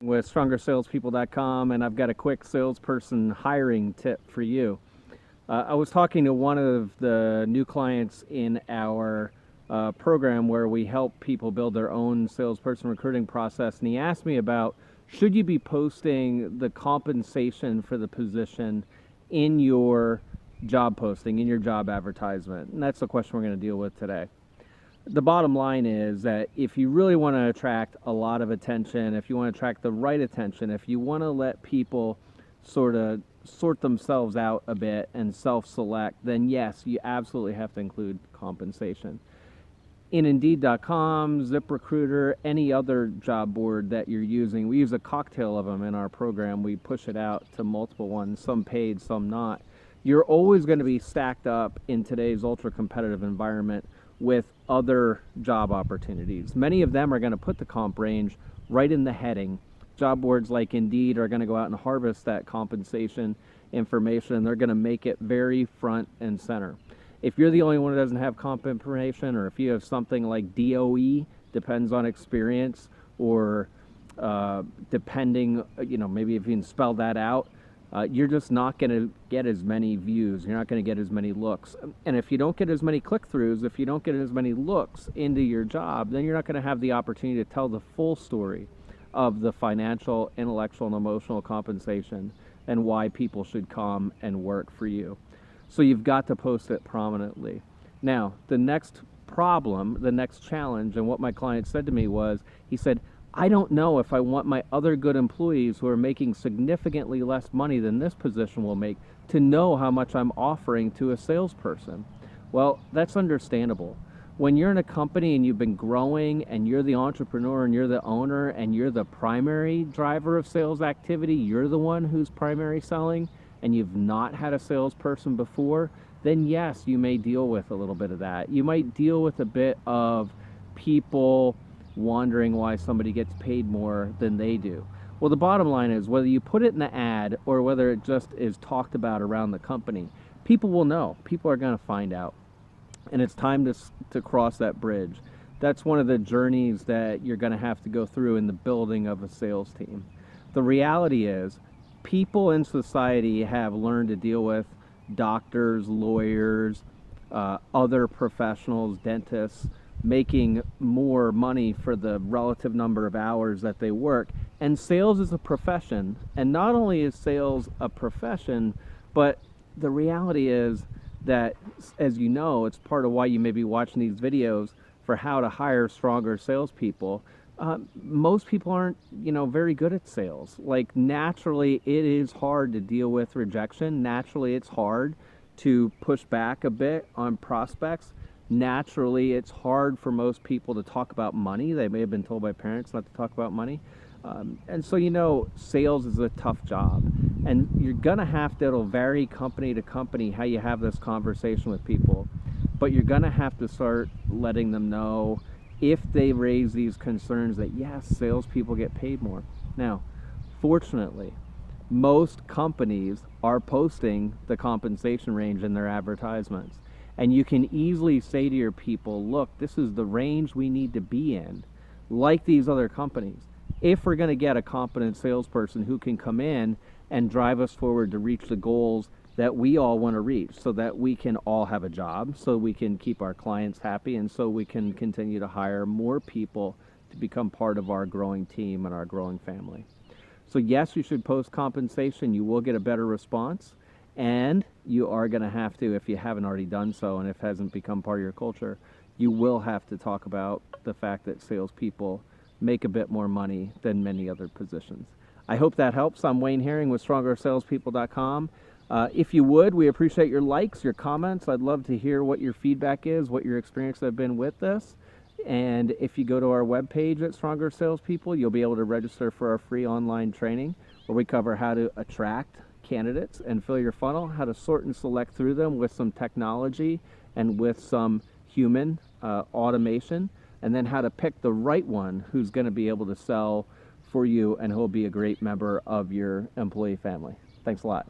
With StrongerSalesPeople.com, and I've got a quick salesperson hiring tip for you. I was talking to one of the new clients in our program where we help people build their own salesperson recruiting process, and he asked me about should you be posting the compensation for the position in your job posting, in your job advertisement, and that's the question we're going to deal with today. The bottom line is that if you really want to attract a lot of attention, if you want to attract the right attention, if you want to let people sort of sort themselves out a bit and self-select, then yes, you absolutely have to include compensation. In Indeed.com, ZipRecruiter, any other job board that you're using, we use a cocktail of them in our program. We push it out to multiple ones, some paid, some not. You're always going to be stacked up in today's ultra competitive environment with other job opportunities. Many of them are going to put the comp range right in the heading. Job boards like Indeed are going to go out and harvest that compensation information, and they're going to make it very front and center. If you're the only one who doesn't have comp information, or if you have something like DOE, depends on experience, or depending, maybe if you can spell that out, you're just not going to get as many views. You're not going to get as many looks. And if you don't get as many click-throughs, if you don't get as many looks into your job, then you're not going to have the opportunity to tell the full story of the financial, intellectual, and emotional compensation and why people should come and work for you. So you've got to post it prominently. Now, the next problem, the next challenge, and what my client said to me was, he said, I don't know if I want my other good employees who are making significantly less money than this position will make to know how much I'm offering to a salesperson. Well, that's understandable. When you're in a company and you've been growing and you're the entrepreneur and you're the owner and you're the primary driver of sales activity, you're the one who's primary selling, and you've not had a salesperson before, then yes, you may deal with a little bit of that. You might deal with a bit of people wondering why somebody gets paid more than they do. Well, the bottom line is whether you put it in the ad or whether it just is talked about around the company, people will know. People are going to find out. And it's time to cross that bridge. That's one of the journeys that you're going to have to go through in the building of a sales team. The reality is people in society have learned to deal with doctors, lawyers, other professionals, dentists, making more money for the relative number of hours that they work. And sales is a profession. And not only is sales a profession, but the reality is that, as you know, it's part of why you may be watching these videos for how to hire stronger salespeople. Most people aren't, very good at sales. Like, naturally, it is hard to deal with rejection. Naturally, it's hard to push back a bit on prospects. Naturally, it's hard for most people to talk about money. They may have been told by parents not to talk about money. And so, sales is a tough job. And you're going to have to, it'll vary company to company how you have this conversation with people. But you're going to have to start letting them know if they raise these concerns that, yes, salespeople get paid more. Now, fortunately, most companies are posting the compensation range in their advertisements. And you can easily say to your people, look, this is the range we need to be in, like these other companies, if we're going to get a competent salesperson who can come in and drive us forward to reach the goals that we all want to reach, so that we can all have a job, so we can keep our clients happy, and so we can continue to hire more people to become part of our growing team and our growing family. So yes, you should post compensation. You will get a better response. And you are going to have to, if you haven't already done so and if it hasn't become part of your culture, you will have to talk about the fact that salespeople make a bit more money than many other positions. I hope that helps. I'm Wayne Herring with StrongerSalesPeople.com. If you would, we appreciate your likes, your comments. I'd love to hear what your feedback is, what your experiences have been with this. And if you go to our webpage at Stronger Salespeople, you'll be able to register for our free online training where we cover how to attract candidates and fill your funnel, how to sort and select through them with some technology and with some human automation, and then how to pick the right one who's going to be able to sell for you and who'll be a great member of your employee family. Thanks a lot.